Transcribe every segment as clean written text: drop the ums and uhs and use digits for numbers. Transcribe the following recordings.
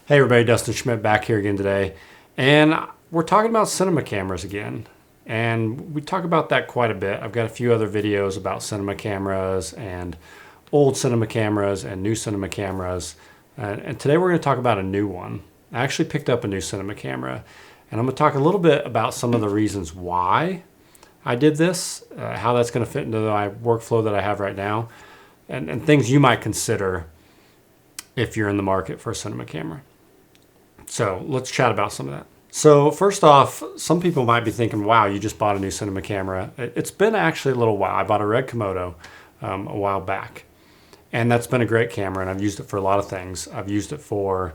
Hey everybody, Dustin Schmidt back here again today. And we're talking about cinema cameras again. And we talk about that quite a bit. I've got a few other videos about cinema cameras and old cinema cameras and new cinema cameras. And today we're going to talk about a new one. I actually picked up a new cinema camera. And I'm going to talk a little bit about some of the reasons why I did this, how that's going to fit into my workflow that I have right now, and things you might consider if you're in the market for a cinema camera. So let's chat about some of that. So first off, some people might be thinking, wow, you just bought a new cinema camera. It's been actually a little while. I bought a red Komodo a while back. And that's been a great camera, and I've used it for a lot of things. I've used it for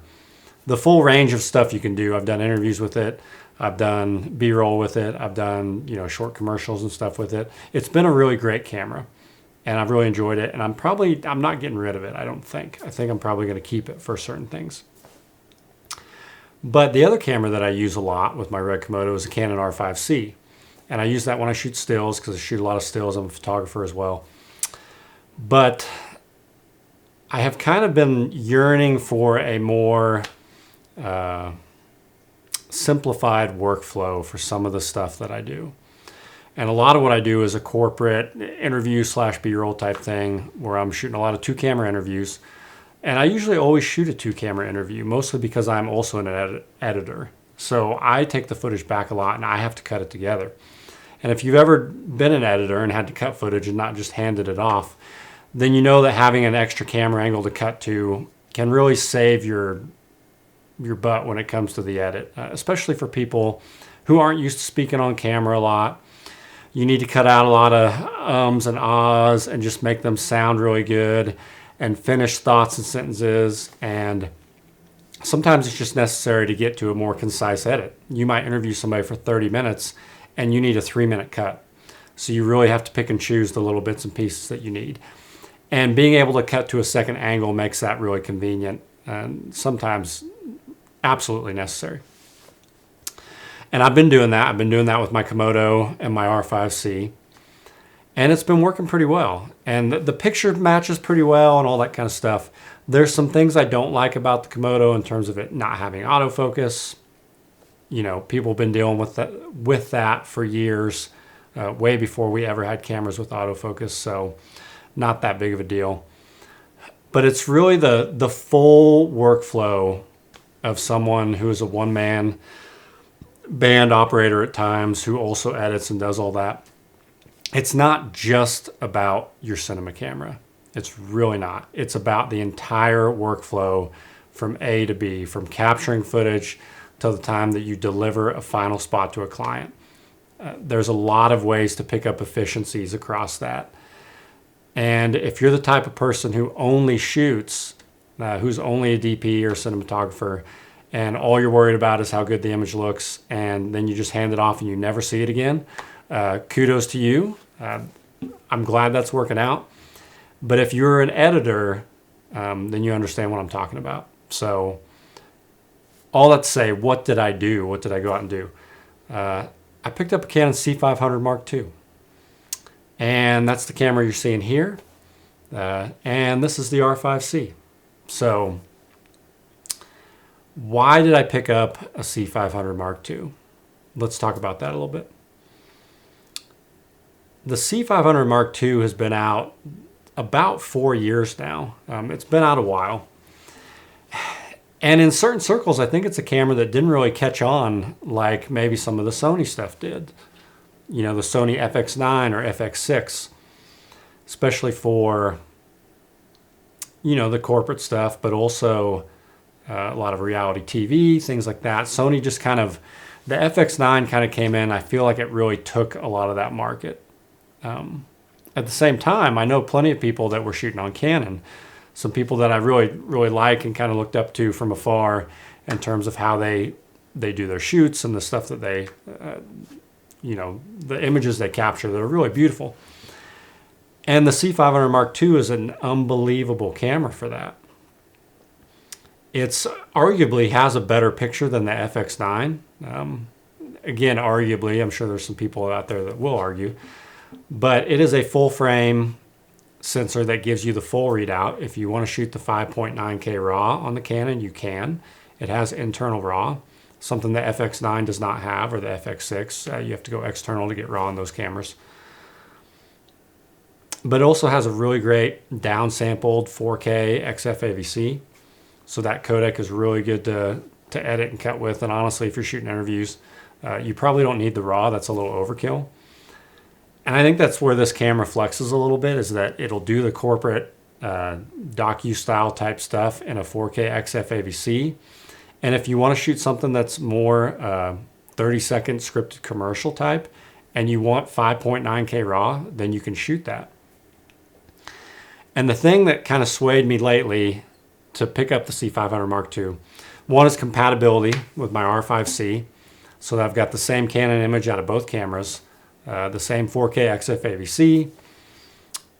the full range of stuff you can do. I've done interviews with it. I've done B-roll with it. I've done, short commercials and stuff with it. It's been a really great camera, and I've really enjoyed it. And I'm not getting rid of it, I don't think. I think I'm probably going to keep it for certain things. But the other camera that I use a lot with my red Komodo is a Canon R5C. And I use that when I shoot stills because I shoot a lot of stills. I'm a photographer as well. But I have kind of been yearning for a more simplified workflow for some of the stuff that I do. And a lot of what I do is a corporate interview / B-roll type thing where I'm shooting a lot of 2-camera interviews. And I usually always shoot a 2-camera interview, mostly because I'm also an editor. So I take the footage back a lot and I have to cut it together. And if you've ever been an editor and had to cut footage and not just handed it off, then you know that having an extra camera angle to cut to can really save your butt when it comes to the edit, especially for people who aren't used to speaking on camera a lot. You need to cut out a lot of ums and ahs and just make them sound really good and finish thoughts and sentences. And sometimes it's just necessary to get to a more concise edit. You might interview somebody for 30 minutes and you need a 3-minute cut. So you really have to pick and choose the little bits and pieces that you need. And being able to cut to a second angle makes that really convenient and sometimes absolutely necessary. And I've been doing that. I've been doing that with my Komodo and my R5C. And it's been working pretty well. And the picture matches pretty well and all that kind of stuff. There's some things I don't like about the Komodo in terms of it not having autofocus. People have been dealing with that for years, way before we ever had cameras with autofocus. So not that big of a deal. But it's really the full workflow of someone who is a one-man band operator at times, who also edits and does all that. It's not just about your cinema camera. It's really not. It's about the entire workflow from A to B, from capturing footage till the time that you deliver a final spot to a client. There's a lot of ways to pick up efficiencies across that. And if you're the type of person who only shoots, who's only a DP or cinematographer, and all you're worried about is how good the image looks, and then you just hand it off and you never see it again, kudos to you. I'm glad that's working out. But if you're an editor, then you understand what I'm talking about. So all that to say, what did I do? What did I go out and do? I picked up a Canon C500 Mark II. And that's the camera you're seeing here. And this is the R5C. So why did I pick up a C500 Mark II? Let's talk about that a little bit. The C500 Mark II has been out about 4 years now. It's been out a while. And in certain circles, I think it's a camera that didn't really catch on like maybe some of the Sony stuff did. The Sony FX9 or FX6, especially for, the corporate stuff, but also a lot of reality TV, things like that. Sony just the FX9 kind of came in. I feel like it really took a lot of that market. At the same time, I know plenty of people that were shooting on Canon, some people that I really, really like and kind of looked up to from afar in terms of how they do their shoots and the stuff that they, the images they capture that are really beautiful. And the C500 Mark II is an unbelievable camera for that. It's arguably has a better picture than the FX9. Again, arguably, I'm sure there's some people out there that will argue. But it is a full frame sensor that gives you the full readout. If you want to shoot the 5.9K RAW on the Canon, you can. It has internal RAW, something the FX9 does not have, or the FX6. You have to go external to get RAW on those cameras. But it also has a really great downsampled 4K XFAVC. So that codec is really good to edit and cut with. And honestly, if you're shooting interviews, you probably don't need the RAW. That's a little overkill. And I think that's where this camera flexes a little bit, is that it'll do the corporate docu style type stuff in a 4K XFAVC. And if you want to shoot something that's more 30-second scripted commercial type, and you want 5.9K RAW, then you can shoot that. And the thing that kind of swayed me lately to pick up the C500 Mark II, one is compatibility with my R5C. So that I've got the same Canon image out of both cameras, the same 4K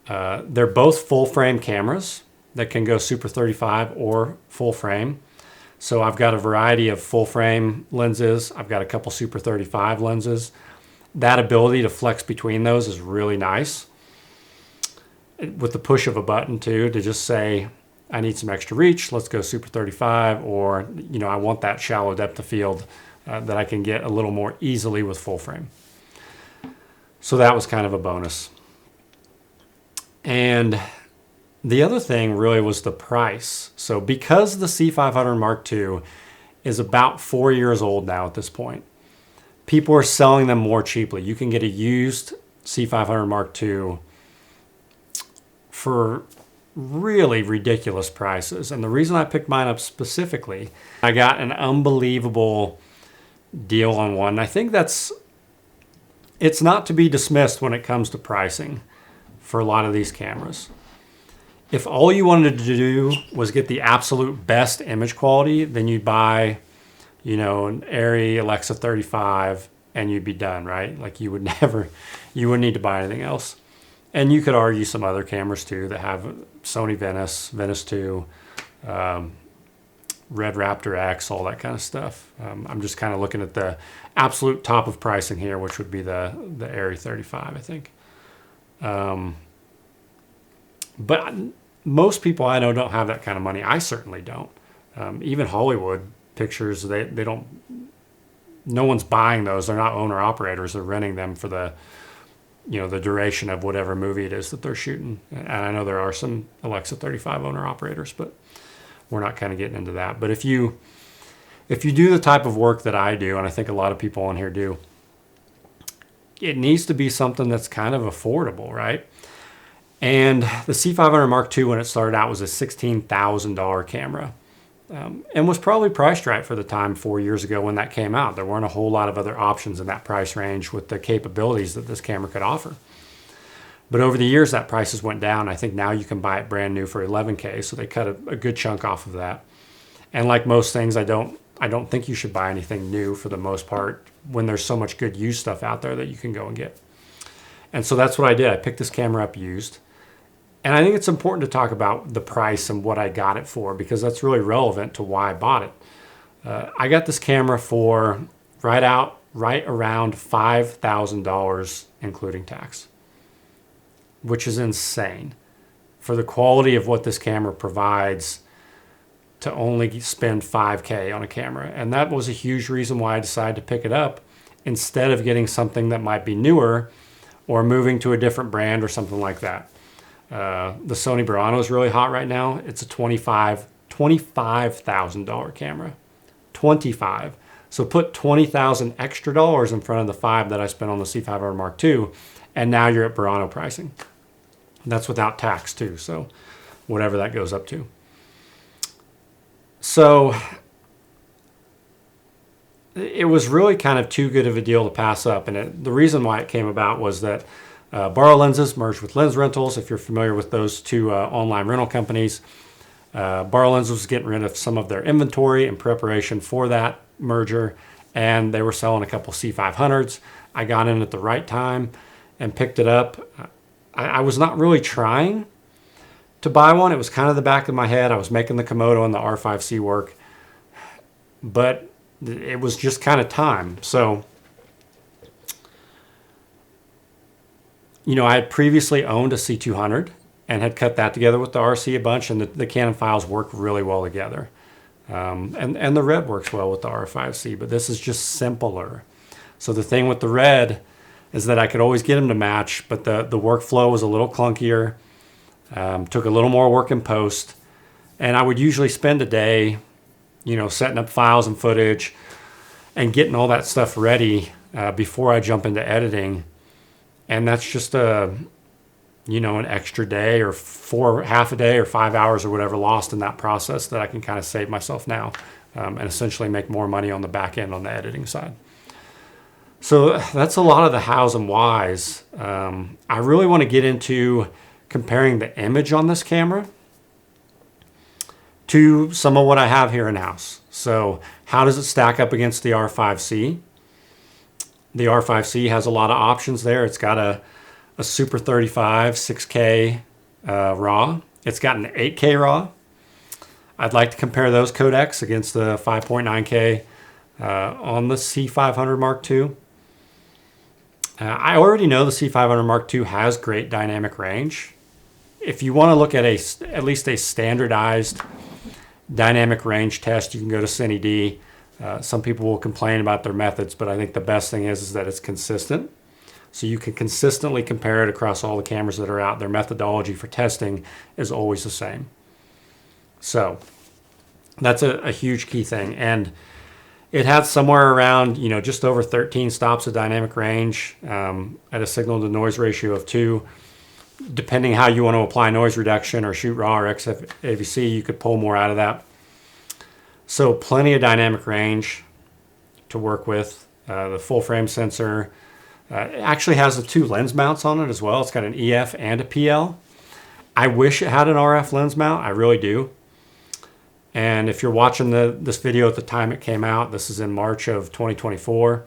XFAVC. They're both full frame cameras that can go Super 35 or full frame. So I've got a variety of full frame lenses. I've got a couple Super 35 lenses. That ability to flex between those is really nice. With the push of a button too, to just say, I need some extra reach, let's go Super 35, or I want that shallow depth of field that I can get a little more easily with full frame. So that was kind of a bonus. And the other thing really was the price. So because the C500 Mark II is about 4 years old now at this point, people are selling them more cheaply. You can get a used C500 Mark II for really ridiculous prices. And the reason I picked mine up specifically, I got an unbelievable deal on one. I think it's not to be dismissed when it comes to pricing for a lot of these cameras. If all you wanted to do was get the absolute best image quality, then you'd buy, an Arri Alexa 35 and you'd be done, right? Like you wouldn't need to buy anything else. And you could argue some other cameras too that have Sony Venice, Venice 2, Red Raptor X, all that kind of stuff. I'm just kind of looking at the absolute top of pricing here, which would be the Arri 35, I think. But most people I know don't have that kind of money. I certainly don't. Even Hollywood pictures, they don't, no one's buying those. They're not owner operators. They're renting them for the duration of whatever movie it is that they're shooting. And I know there are some Alexa 35 owner operators, but we're not kind of getting into that. But if you do the type of work that I do, and I think a lot of people on here do, it needs to be something that's kind of affordable, right? And the C500 Mark II, when it started out, was a $16,000 camera. And was probably priced right for the time 4 years ago when that came out. There weren't a whole lot of other options in that price range with the capabilities that this camera could offer. But over the years, that prices went down. I think now you can buy it brand new for $11K, so they cut a good chunk off of that. And like most things, I don't think you should buy anything new for the most part when there's so much good used stuff out there that you can go and get. And so that's what I did. I picked this camera up used. And I think it's important to talk about the price and what I got it for, because that's really relevant to why I bought it. I got this camera for right around $5,000, including tax, which is insane for the quality of what this camera provides to only spend $5K on a camera. And that was a huge reason why I decided to pick it up instead of getting something that might be newer or moving to a different brand or something like that. The Sony Burano is really hot right now. It's a $25,000 camera. 25. So put $20,000 extra dollars in front of the $5,000 that I spent on the C500 Mark II, and now you're at Burano pricing. That's without tax too, so whatever that goes up to. So it was really kind of too good of a deal to pass up, and the reason why it came about was that Borrow Lenses merged with Lens Rentals. If you're familiar with those two online rental companies, Borrow Lenses was getting rid of some of their inventory in preparation for that merger, and they were selling a couple C500s. I got in at the right time and picked it up. I was not really trying to buy one. It was kind of the back of my head. I was making the Komodo and the R5C work, but it was just kind of time. So, I had previously owned a C200 and had cut that together with the RC a bunch, and the Canon files work really well together. And the red works well with the R5C, but this is just simpler. So the thing with the red is that I could always get them to match, but the workflow was a little clunkier, took a little more work in post, and I would usually spend a day, setting up files and footage and getting all that stuff ready before I jump into editing. And that's just an extra day or half a day or 5 hours or whatever lost in that process that I can kind of save myself now and essentially make more money on the back end on the editing side. So that's a lot of the hows and whys. I really want to get into comparing the image on this camera to some of what I have here in-house. So how does it stack up against the R5C? The R5C has a lot of options there. It's got a Super 35 6K RAW. It's got an 8K RAW. I'd like to compare those codecs against the 5.9K on the C500 Mark II. I already know the C500 Mark II has great dynamic range. If you want to look at at least a standardized dynamic range test, you can go to CineD. Some people will complain about their methods, but I think the best thing is that it's consistent. So you can consistently compare it across all the cameras that are out. Their methodology for testing is always the same. So that's a huge key thing. And it had somewhere around, just over 13 stops of dynamic range at a signal to noise ratio of 2. Depending how you want to apply noise reduction or shoot RAW or XAVC, you could pull more out of that. So plenty of dynamic range to work with. The full frame sensor it actually has the 2 lens mounts on it as well. It's got an EF and a PL. I wish it had an RF lens mount. I really do. And if you're watching this video at the time it came out, this is in March of 2024.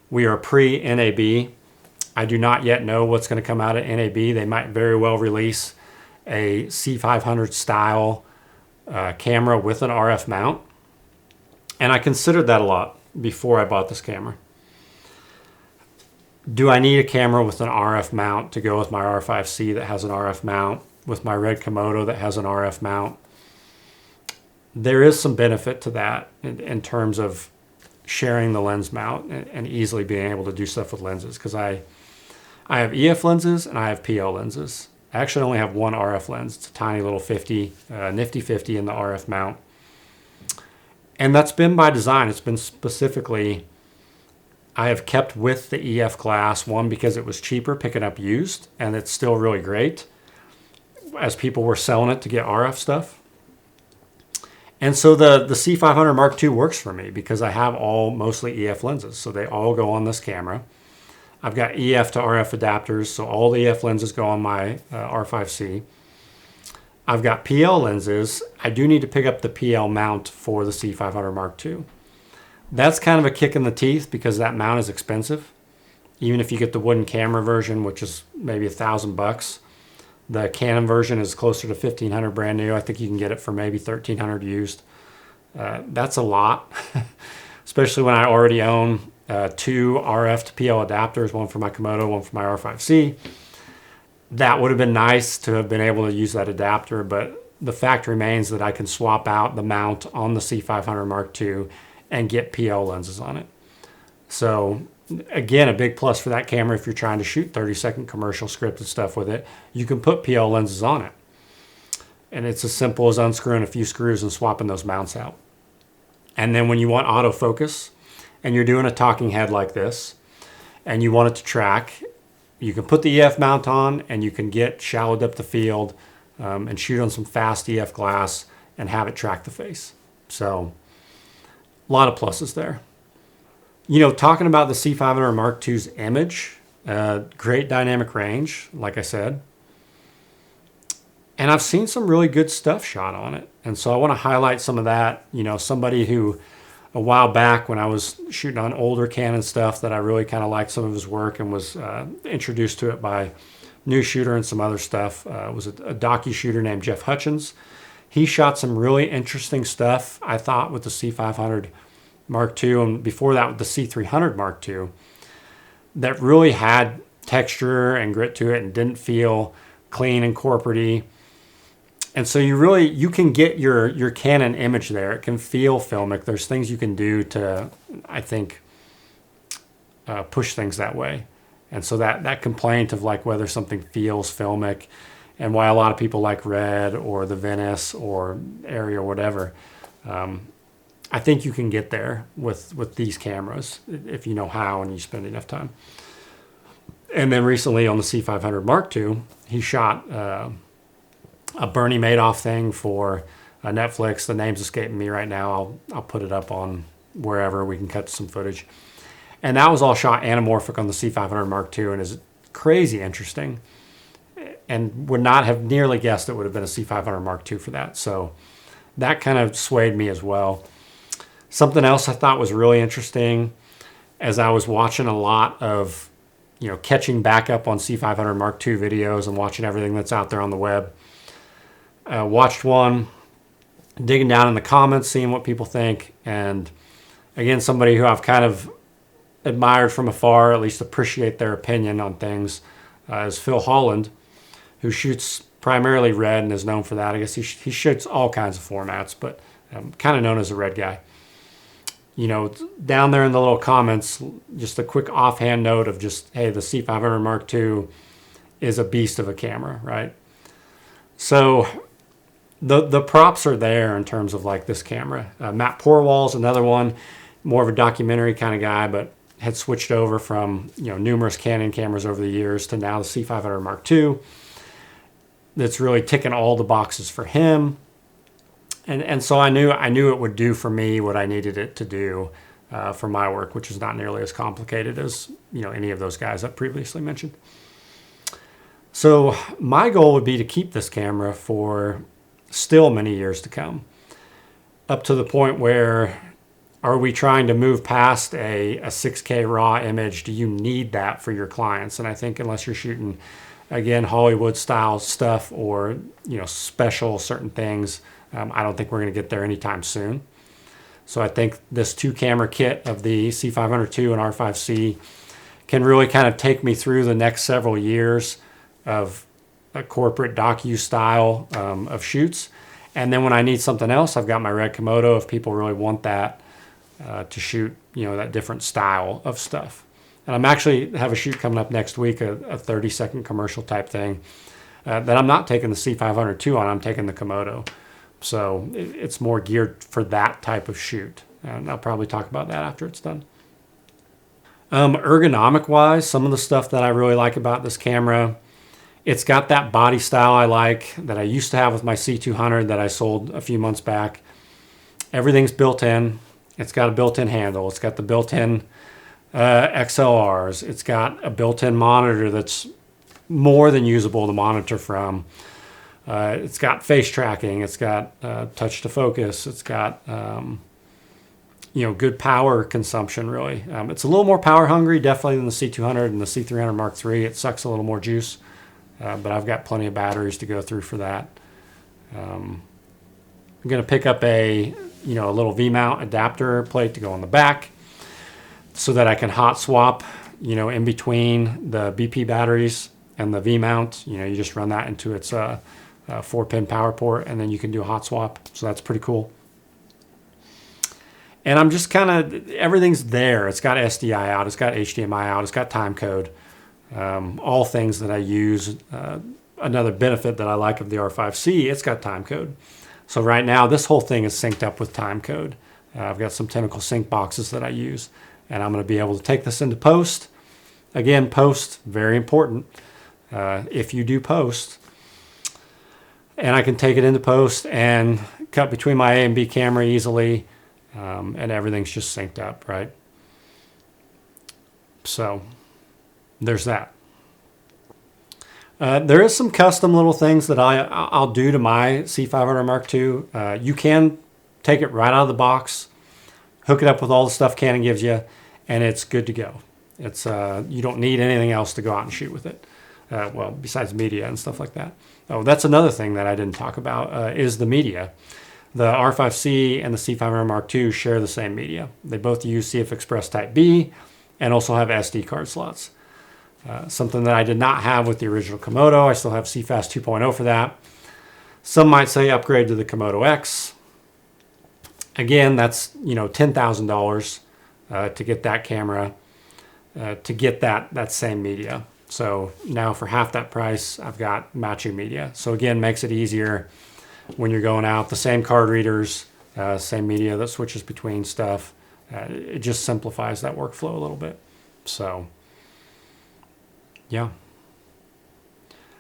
We are pre-NAB. I do not yet know what's going to come out at NAB. They might very well release a C500 style camera with an RF mount. And I considered that a lot before I bought this camera. Do I need a camera with an RF mount to go with my R5C that has an RF mount, with my Red Komodo that has an RF mount? There is some benefit to that in terms of sharing the lens mount and easily being able to do stuff with lenses, because I have EF lenses and I have PL lenses. I actually only have one RF lens. It's a tiny little 50, nifty 50 in the RF mount. And that's been by design. It's been specifically, I have kept with the EF glass, one, because it was cheaper picking up used, and it's still really great as people were selling it to get RF stuff. And so the C500 Mark II works for me because I have all mostly EF lenses. So they all go on this camera. I've got EF to RF adapters, so all the EF lenses go on my R5C. I've got PL lenses. I do need to pick up the PL mount for the C500 Mark II. That's kind of a kick in the teeth because that mount is expensive. Even if you get the wooden camera version, which is maybe $1,000, the Canon version is closer to $1,500 brand new. I think you can get it for maybe $1,300 used. That's a lot, especially when I already own 2 RF to PL adapters, one for my Komodo, one for my R5C. That would have been nice to have been able to use that adapter, but the fact remains that I can swap out the mount on the C500 Mark II and get PL lenses on it. So again, a big plus for that camera if you're trying to shoot 30-second commercial scripted stuff with it, you can put PL lenses on it. And it's as simple as unscrewing a few screws and swapping those mounts out. And then when you want autofocus and you're doing a talking head like this and you want it to track, you can put the EF mount on and you can get shallow depth of field and shoot on some fast EF glass and have it track the face. So a lot of pluses there. Talking about the C500 Mark II's image, great dynamic range, like I said. And I've seen some really good stuff shot on it. And so I want to highlight some of that. Somebody who a while back when I was shooting on older Canon stuff that I really kind of liked some of his work and was introduced to it by New Shooter and some other stuff, was a docu shooter named Jeff Hutchins. He shot some really interesting stuff, I thought, with the C500 Mark II, and before that with the C300 Mark II, that really had texture and grit to it and didn't feel clean and corporate-y. And so you can get your Canon image there. It can feel filmic. There's things you can do to, I think, push things that way. And so that complaint of like whether something feels filmic and why a lot of people like Red or the Venice or Arri or whatever, I think you can get there with these cameras if you know how and you spend enough time. And then recently on the C500 Mark II, he shot a Bernie Madoff thing for Netflix. The name's escaping me right now. I'll put it up on wherever we can cut some footage. And that was all shot anamorphic on the C500 Mark II and is crazy interesting. And would not have nearly guessed it would have been a C500 Mark II for that. So that kind of swayed me as well. Something else I thought was really interesting as I was watching a lot of, catching back up on C500 Mark II videos and watching everything that's out there on the web. Watched one, digging down in the comments, seeing what people think. And again, somebody who I've kind of admired from afar, at least appreciate their opinion on things, is Phil Holland, who shoots primarily Red and is known for that. I guess he shoots all kinds of formats, but kind of known as a Red guy. Down there in the little comments, just a quick offhand note of just, hey, the C500 Mark II is a beast of a camera, right? So the props are there in terms of like this camera. Matt Porwall's another one, more of a documentary kind of guy, but had switched over from numerous Canon cameras over the years to now the C500 Mark II. That's really ticking all the boxes for him. And so I knew it would do for me what I needed it to do for my work, which is not nearly as complicated as any of those guys I previously mentioned. So my goal would be to keep this camera for still many years to come, up to the point where, are we trying to move past a 6K raw image? Do you need that for your clients? And I think unless you're shooting, again, Hollywood style stuff or special certain things, I don't think we're going to get there anytime soon. So I think this 2-camera kit of the C500 II and R5C can really kind of take me through the next several years of a corporate docu style of shoots. And then when I need something else, I've got my Red Komodo if people really want that to shoot, that different style of stuff. And I'm actually have a shoot coming up next week, a 30-second commercial type thing that I'm not taking the C500 II on, I'm taking the Komodo. So it's more geared for that type of shoot. And I'll probably talk about that after it's done. Ergonomic wise, some of the stuff that I really like about this camera, it's got that body style I like that I used to have with my C200 that I sold a few months back. Everything's built in. It's got a built-in handle. It's got the built-in XLRs. It's got a built-in monitor that's more than usable to monitor from. It's got face tracking. It's got touch to focus. It's got good power consumption. Really, it's a little more power hungry, definitely than the C200 and the C300 Mark III. It sucks a little more juice, but I've got plenty of batteries to go through for that. I'm going to pick up a little V-mount adapter plate to go on the back, so that I can hot swap, in between the BP batteries and the V-mount. You just run that into its 4-pin power port, and then you can do a hot swap. So that's pretty cool. And I'm just everything's there. It's got SDI out. It's got HDMI out. It's got time code. All things that I use. Another benefit that I like of the R5C, it's got time code. So right now, this whole thing is synced up with time code. I've got some Tentacle sync boxes that I use, and I'm going to be able to take this into post. Again, post, very important. If you do post, and I can take it into post and cut between my A and B camera easily, and everything's just synced up, right? So there's that. There is some custom little things that I'll do to my C500 Mark II. You can take it right out of the box, hook it up with all the stuff Canon gives you, and it's good to go. It's you don't need anything else to go out and shoot with it. Besides media and stuff like that. Oh, that's another thing that I didn't talk about is the media. The R5C and the C500 Mark II share the same media. They both use CF Express Type B and also have SD card slots. Something that I did not have with the original Komodo. I still have CFast 2.0 for that. Some might say upgrade to the Komodo X. Again, that's, you know, $10,000 to get that camera, to get that same media. So now for half that price, I've got matching media. So again, makes it easier when you're going out. The same card readers, same media that switches between stuff. It just simplifies that workflow a little bit. So yeah.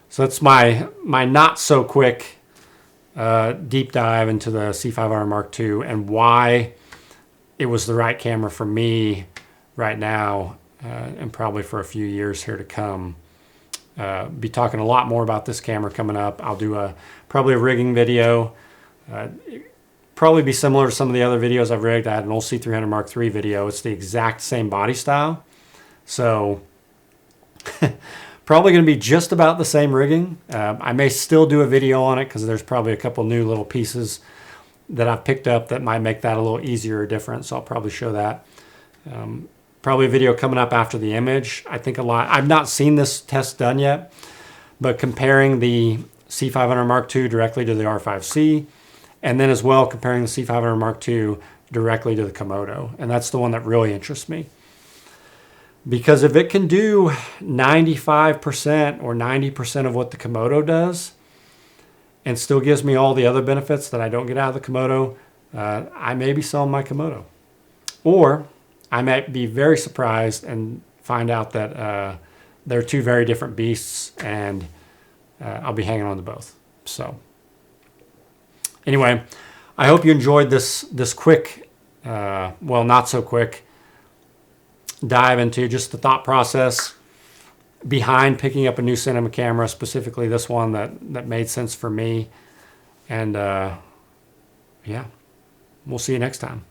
So that's my not so quick deep dive into the C5R Mark II and why it was the right camera for me right now, and probably for a few years here to come. Be talking a lot more about this camera coming up. I'll do probably a rigging video. Probably be similar to some of the other videos I've rigged. I had an old C300 Mark III video. It's the exact same body style. So probably going to be just about the same rigging. I may still do a video on it because there's probably a couple new little pieces that I've picked up that might make that a little easier or different. So I'll probably show that. Probably a video coming up after the image. I think a lot. I've not seen this test done yet, but comparing the C500 Mark II directly to the R5C, and then as well comparing the C500 Mark II directly to the Komodo. And that's the one that really interests me. Because if it can do 95% or 90% of what the Komodo does, and still gives me all the other benefits that I don't get out of the Komodo, I may be selling my Komodo. Or I might be very surprised and find out that they're two very different beasts, and I'll be hanging on to both. So anyway, I hope you enjoyed this quick, well, not so quick, dive into just the thought process behind picking up a new cinema camera, specifically this one that made sense for me. And yeah, we'll see you next time.